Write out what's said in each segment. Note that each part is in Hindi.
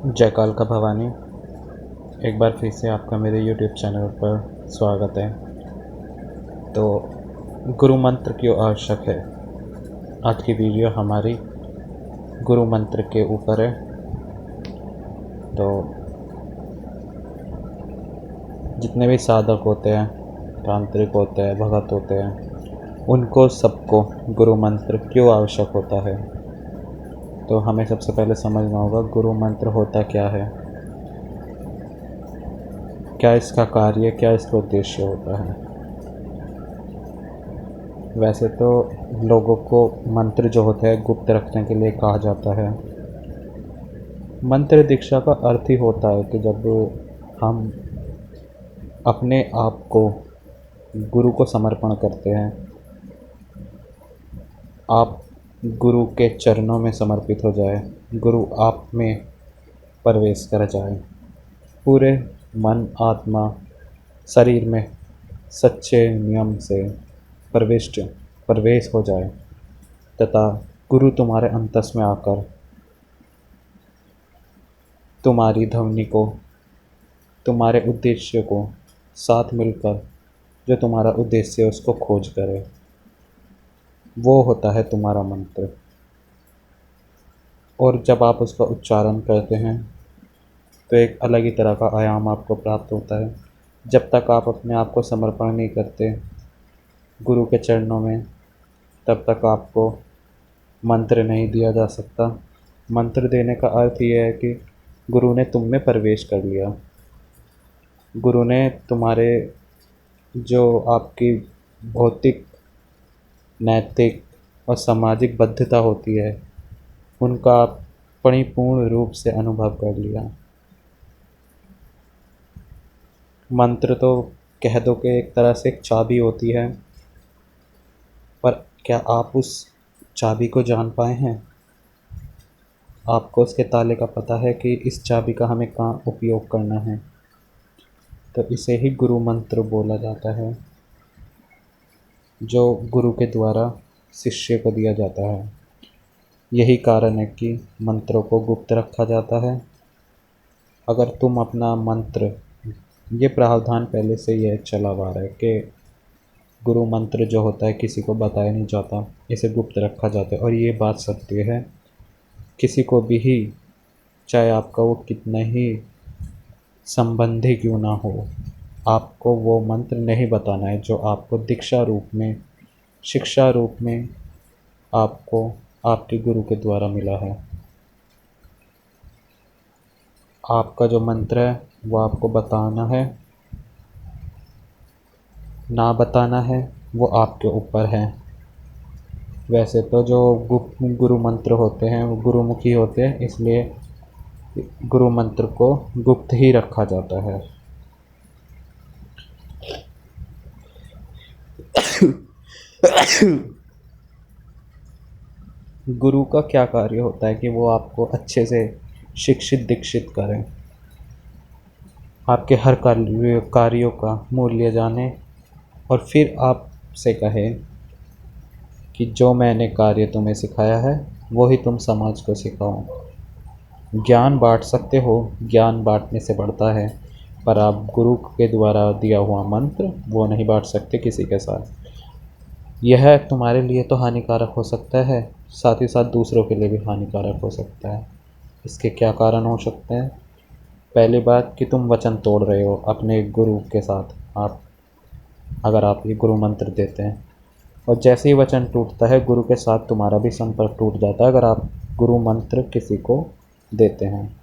जय कालका भवानी। एक बार फिर से आपका मेरे यूट्यूब चैनल पर स्वागत है। तो गुरु मंत्र क्यों आवश्यक है, आज की वीडियो हमारी गुरु मंत्र के ऊपर है। तो जितने भी साधक होते हैं, तांत्रिक होते हैं, भगत होते हैं, उनको सबको गुरु मंत्र क्यों आवश्यक होता है। तो हमें सबसे पहले समझना होगा गुरु मंत्र होता क्या है, क्या इसका कार्य, क्या इसका उद्देश्य होता है। वैसे तो लोगों को मंत्र जो होता है गुप्त रखने के लिए कहा जाता है। मंत्र दीक्षा का अर्थ ही होता है कि जब हम अपने आप को गुरु को समर्पण करते हैं, आप गुरु के चरणों में समर्पित हो जाए, गुरु आप में प्रवेश कर जाए, पूरे मन आत्मा शरीर में सच्चे नियम से प्रवेश हो जाए तथा गुरु तुम्हारे अंतस में आकर तुम्हारी ध्वनि को, तुम्हारे उद्देश्य को साथ मिलकर जो तुम्हारा उद्देश्य है उसको खोज करे, वो होता है तुम्हारा मंत्र। और जब आप उसका उच्चारण करते हैं तो एक अलग ही तरह का आयाम आपको प्राप्त होता है। जब तक आप अपने आप को समर्पण नहीं करते गुरु के चरणों में, तब तक आपको मंत्र नहीं दिया जा सकता। मंत्र देने का अर्थ ये है कि गुरु ने तुम में प्रवेश कर लिया, गुरु ने तुम्हारे जो आपकी भौतिक, नैतिक और सामाजिक बद्धता होती है उनका आप परिपूर्ण रूप से अनुभव कर लिया। मंत्र तो कह दो कि एक तरह से एक चाबी होती है, पर क्या आप उस चाबी को जान पाए हैं? आपको उसके ताले का पता है कि इस चाबी का हमें कहाँ उपयोग करना है? तो इसे ही गुरु मंत्र बोला जाता है, जो गुरु के द्वारा शिष्य को दिया जाता है। यही कारण है कि मंत्रों को गुप्त रखा जाता है। अगर तुम अपना मंत्र, ये प्रावधान पहले से यह चला आ रहा है कि गुरु मंत्र जो होता है किसी को बताया नहीं जाता, इसे गुप्त रखा जाता है। और ये बात सत्य है, किसी को भी, चाहे आपका वो कितना ही संबंधी क्यों ना हो, आपको वो मंत्र नहीं बताना है जो आपको दीक्षा रूप में, शिक्षा रूप में आपको आपके गुरु के द्वारा मिला है। आपका जो मंत्र है वो आपको बताना है, ना बताना है वो आपके ऊपर है। वैसे तो जो गुप्त गुरु मंत्र होते हैं वो गुरुमुखी होते हैं, इसलिए गुरु मंत्र को गुप्त ही रखा जाता है। गुरु का क्या कार्य होता है कि वो आपको अच्छे से शिक्षित दीक्षित करें, आपके हर कार्यों का मूल्य जाने और फिर आपसे कहे कि जो मैंने कार्य तुम्हें सिखाया है वही तुम समाज को सिखाओ। ज्ञान बांट सकते हो, ज्ञान बांटने से बढ़ता है, पर आप गुरु के द्वारा दिया हुआ मंत्र वो नहीं बांट सकते किसी के साथ। यह तुम्हारे लिए तो हानिकारक हो सकता है, साथ ही साथ दूसरों के लिए भी हानिकारक हो सकता है। इसके क्या कारण हो सकते हैं? पहली बात कि तुम वचन तोड़ रहे हो अपने गुरु के साथ। अगर आप ये गुरु मंत्र देते हैं और जैसे ही वचन टूटता है गुरु के साथ तुम्हारा भी संपर्क टूट जाता है। अगर आप गुरु मंत्र किसी को देते हैं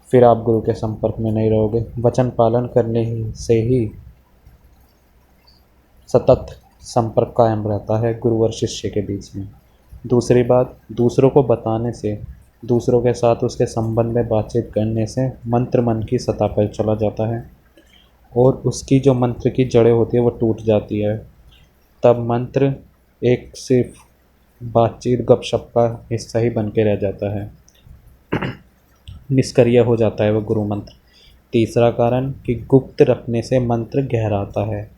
फिर आप गुरु के संपर्क में नहीं रहोगे। वचन पालन करने से ही सतत संपर्क कायम रहता है गुरु और शिष्य के बीच में। दूसरी बात, दूसरों को बताने से, दूसरों के साथ उसके संबंध में बातचीत करने से मंत्र मन की सतह पर चला जाता है और उसकी जो मंत्र की जड़ें होती है वो टूट जाती है। तब मंत्र एक सिर्फ बातचीत गपशप का हिस्सा ही बन के रह जाता है, निष्क्रिय हो जाता है वो गुरु मंत्र। तीसरा कारण कि गुप्त रखने से मंत्र गहराता है।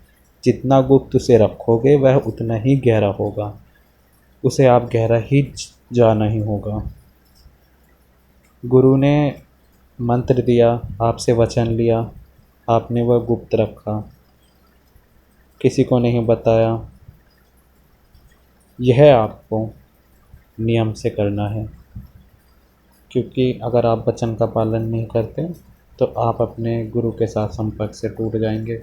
जितना गुप्त उसे रखोगे वह उतना ही गहरा होगा, उसे आप गहरा ही जाना ही होगा। गुरु ने मंत्र दिया, आपसे वचन लिया, आपने वह गुप्त रखा, किसी को नहीं बताया। यह आपको नियम से करना है, क्योंकि अगर आप वचन का पालन नहीं करते तो आप अपने गुरु के साथ संपर्क से टूट जाएंगे।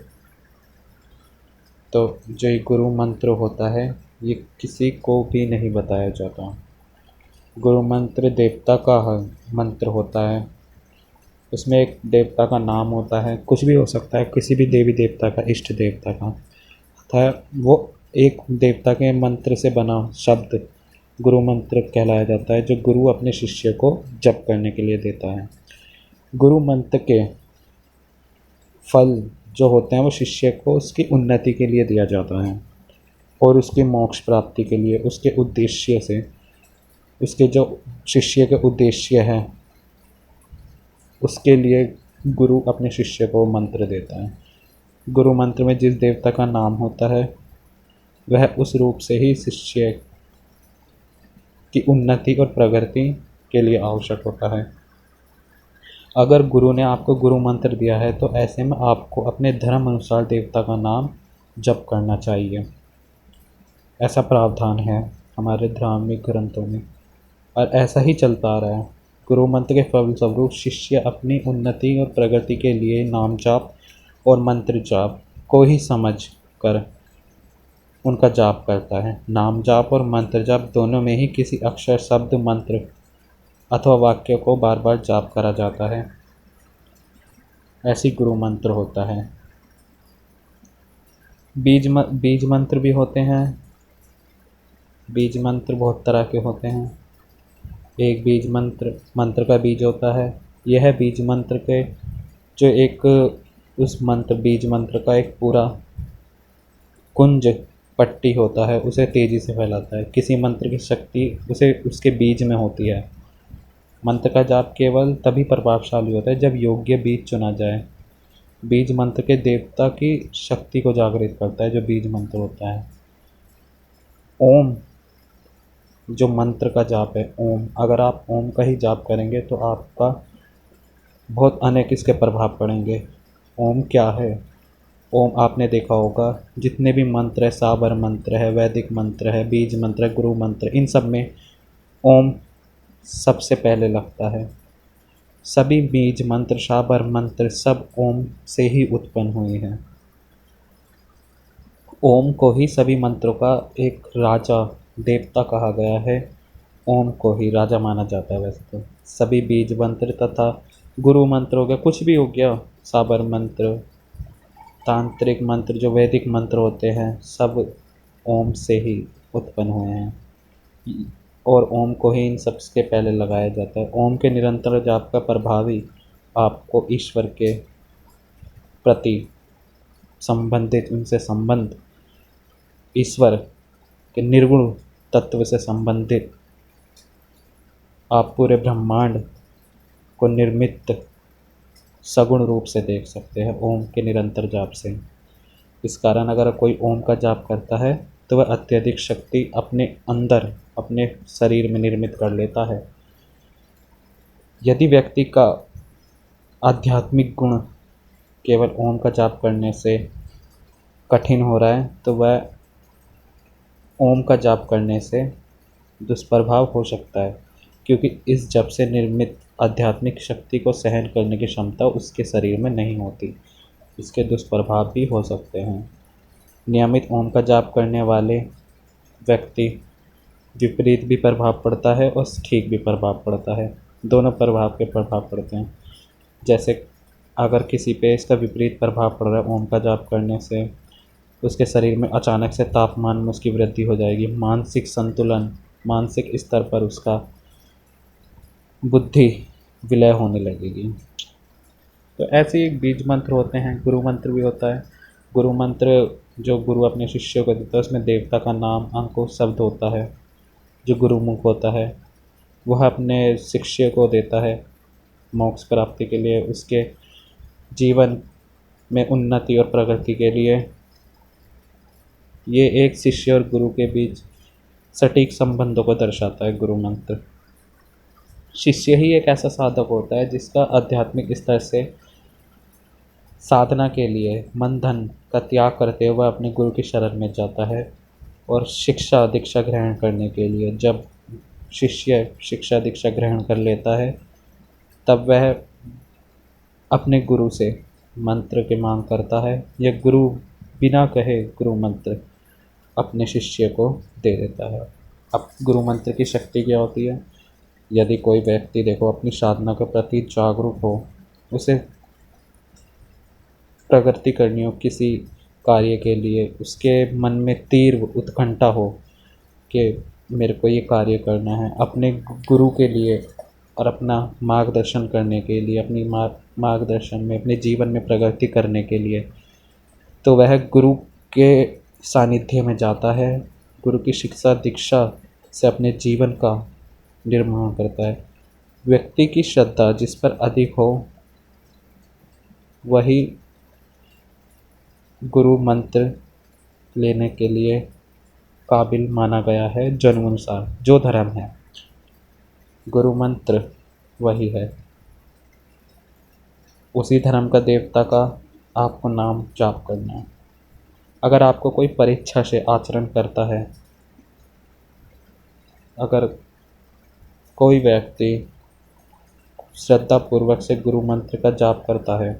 तो जो ये गुरु मंत्र होता है ये किसी को भी नहीं बताया जाता। गुरु मंत्र देवता का मंत्र होता है, उसमें एक देवता का नाम होता है, कुछ भी हो सकता है, किसी भी देवी देवता का, इष्ट देवता का था, वो एक देवता के मंत्र से बना शब्द गुरु मंत्र कहलाया जाता है, जो गुरु अपने शिष्य को जप करने के लिए देता है। गुरु मंत्र के फल जो होते हैं वो शिष्य को उसकी उन्नति के लिए दिया जाता है और उसकी मोक्ष प्राप्ति के लिए, उसके उद्देश्य से, उसके जो शिष्य के उद्देश्य है उसके लिए गुरु अपने शिष्य को मंत्र देता है। गुरु मंत्र में जिस देवता का नाम होता है वह उस रूप से ही शिष्य की उन्नति और प्रगति के लिए आवश्यक होता है। अगर गुरु ने आपको गुरु मंत्र दिया है तो ऐसे में आपको अपने धर्म अनुसार देवता का नाम जप करना चाहिए। ऐसा प्रावधान है हमारे धार्मिक ग्रंथों में और ऐसा ही चलता आ रहा है। गुरु मंत्र के फलस्वरूप शिष्य अपनी उन्नति और प्रगति के लिए नाम जाप और मंत्र जाप को ही समझ कर उनका जाप करता है। नाम जाप और मंत्र जाप दोनों में ही किसी अक्षर, शब्द, मंत्र अथवा वाक्य को बार बार जाप करा जाता है। ऐसी गुरु मंत्र होता है। बीज मंत्र भी होते हैं। बीज मंत्र बहुत तरह के होते हैं। एक बीज मंत्र का बीज होता है। यह बीज मंत्र के जो एक उस मंत्र बीज मंत्र का एक पूरा कुंज पट्टी होता है, उसे तेज़ी से फैलाता है। किसी मंत्र की शक्ति उसे उसके बीज में होती है। मंत्र का जाप केवल तभी प्रभावशाली होता है जब योग्य बीज चुना जाए। बीज मंत्र के देवता की शक्ति को जागृत करता है जो बीज मंत्र होता है। ओम जो मंत्र का जाप है, ओम, अगर आप ओम का ही जाप करेंगे तो आपका बहुत अनेक इसके प्रभाव पड़ेंगे। ओम क्या है? ओम आपने देखा होगा जितने भी मंत्र है, साबर मंत्र है, वैदिक मंत्र है, बीज मंत्र है, गुरु मंत्र, इन सब में ओम सबसे पहले लगता है। सभी बीज मंत्र, साबर मंत्र सब ओम से ही उत्पन्न हुए हैं। ओम को ही सभी मंत्रों का एक राजा, देवता कहा गया है। ओम को ही राजा माना जाता है। वैसे तो सभी बीज मंत्र तथा गुरु मंत्र हो गया, कुछ भी हो गया, साबर मंत्र, तांत्रिक मंत्र, जो वैदिक मंत्र होते हैं, सब ओम से ही उत्पन्न हुए हैं और ओम को ही इन सबसे पहले लगाया जाता है। ओम के निरंतर जाप का प्रभाव ही आपको ईश्वर के प्रति संबंधित, उनसे संबंध, ईश्वर के निर्गुण तत्व से संबंधित आप पूरे ब्रह्मांड को निर्मित सगुण रूप से देख सकते हैं ओम के निरंतर जाप से। इस कारण अगर कोई ओम का जाप करता है तो वह अत्यधिक शक्ति अपने अंदर, अपने शरीर में निर्मित कर लेता है। यदि व्यक्ति का आध्यात्मिक गुण केवल ओम का जाप करने से कठिन हो रहा है तो वह ओम का जाप करने से दुष्प्रभाव हो सकता है, क्योंकि इस जप से निर्मित आध्यात्मिक शक्ति को सहन करने की क्षमता उसके शरीर में नहीं होती। इसके दुष्प्रभाव भी हो सकते हैं। नियमित ओम का जाप करने वाले व्यक्ति विपरीत भी प्रभाव पड़ता है और ठीक भी प्रभाव पड़ता है। दोनों प्रभाव के प्रभाव पड़ते हैं। जैसे अगर किसी पे इसका विपरीत प्रभाव पड़ रहा है ओम का जाप करने से, उसके शरीर में अचानक से तापमान में उसकी वृद्धि हो जाएगी, मानसिक संतुलन, मानसिक स्तर पर उसका बुद्धि विलय होने लगेगी। तो ऐसे एक बीज मंत्र होते हैं। गुरु मंत्र भी होता है। गुरु मंत्र जो गुरु अपने शिष्यों को देता है उसमें देवता का नाम, अंक, शब्द होता है। जो गुरुमुख होता है वह अपने शिष्य को देता है मोक्ष प्राप्ति के लिए, उसके जीवन में उन्नति और प्रगति के लिए। ये एक शिष्य और गुरु के बीच सटीक संबंधों को दर्शाता है गुरु मंत्र। शिष्य ही एक ऐसा साधक होता है जिसका आध्यात्मिक स्तर से साधना के लिए मन धन का त्याग करते हुए अपने गुरु की शरण में जाता है। और शिक्षा दीक्षा ग्रहण करने के लिए जब शिष्य शिक्षा दीक्षा ग्रहण कर लेता है, तब वह अपने गुरु से मंत्र की मांग करता है, या गुरु बिना कहे गुरु मंत्र अपने शिष्य को दे देता है। अब गुरु मंत्र की शक्ति क्या होती है? यदि कोई व्यक्ति देखो अपनी साधना के प्रति जागरूक हो, उसे प्रगति करनी हो किसी कार्य के लिए, उसके मन में तीव्र उत्कंठा हो कि मेरे को ये कार्य करना है अपने गुरु के लिए और अपना मार्गदर्शन करने के लिए, अपनी मार्गदर्शन में अपने जीवन में प्रगति करने के लिए, तो वह गुरु के सानिध्य में जाता है, गुरु की शिक्षा दीक्षा से अपने जीवन का निर्माण करता है। व्यक्ति की श्रद्धा जिस पर अधिक हो वही गुरु मंत्र लेने के लिए काबिल माना गया है। जन्मानुसार जो धर्म है, गुरु मंत्र वही है। उसी धर्म का देवता का आपको नाम जाप करना है। अगर आपको कोई परीक्षा से आचरण करता है, अगर कोई व्यक्ति श्रद्धापूर्वक से गुरु मंत्र का जाप करता है,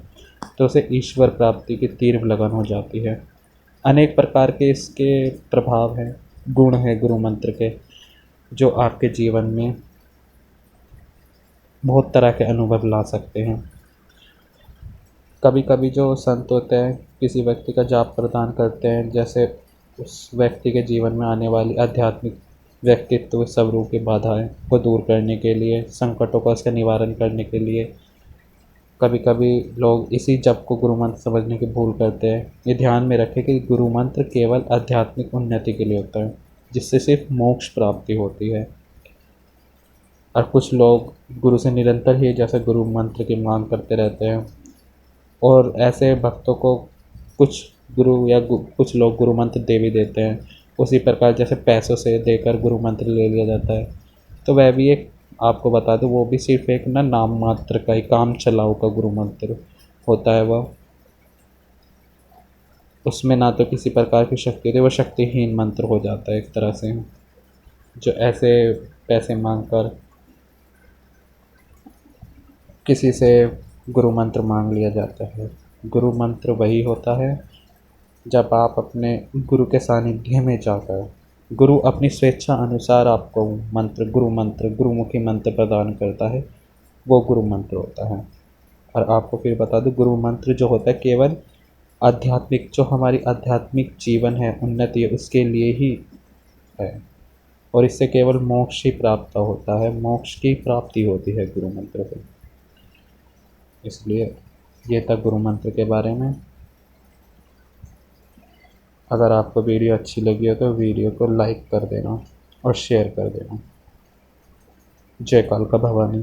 तो उसे ईश्वर प्राप्ति की तीव्र लगन हो जाती है। अनेक प्रकार के इसके प्रभाव हैं, गुण हैं गुरु मंत्र के, जो आपके जीवन में बहुत तरह के अनुभव ला सकते हैं। कभी कभी जो संत होते हैं किसी व्यक्ति का जाप प्रदान करते हैं, जैसे उस व्यक्ति के जीवन में आने वाली आध्यात्मिक व्यक्तित्व स्वरूप की बाधाएं को दूर करने के लिए, संकटों का उसका निवारण करने के लिए। कभी कभी लोग इसी जप को गुरु मंत्र समझने की भूल करते हैं। ये ध्यान में रखें कि गुरु मंत्र केवल आध्यात्मिक उन्नति के लिए होता है, जिससे सिर्फ मोक्ष प्राप्ति होती है। और कुछ लोग गुरु से निरंतर ही जैसे गुरु मंत्र की मांग करते रहते हैं, और ऐसे भक्तों को कुछ गुरु या कुछ लोग गुरु मंत्र दे भी देते हैं। उसी प्रकार जैसे पैसों से देकर गुरु मंत्र ले लिया जाता है, तो वह भी एक, आपको बता दूं, वो भी सिर्फ एक नाम मात्र का ही, काम चलाऊ का गुरु मंत्र होता है। वह उसमें ना तो किसी प्रकार की शक्ति होती है, वो शक्तिहीन मंत्र हो जाता है एक तरह से, जो ऐसे पैसे मांग कर किसी से गुरु मंत्र मांग लिया जाता है। गुरु मंत्र वही होता है जब आप अपने गुरु के सानिध्य में जाकर, गुरु अपनी स्वेच्छा अनुसार आपको मंत्र, गुरु मंत्र, गुरुमुखी मंत्र प्रदान करता है, वो गुरु मंत्र होता है। और आपको फिर बता दूं, गुरु मंत्र जो होता है केवल आध्यात्मिक, जो हमारी आध्यात्मिक जीवन है, उन्नति है, उसके लिए ही है, और इससे केवल मोक्ष ही प्राप्त होता है, मोक्ष की प्राप्ति होती है गुरु मंत्र से। इसलिए ये था गुरु मंत्र के बारे में। अगर आपको वीडियो अच्छी लगी हो तो वीडियो को लाइक कर देना और शेयर कर देना। जय कालका भवानी।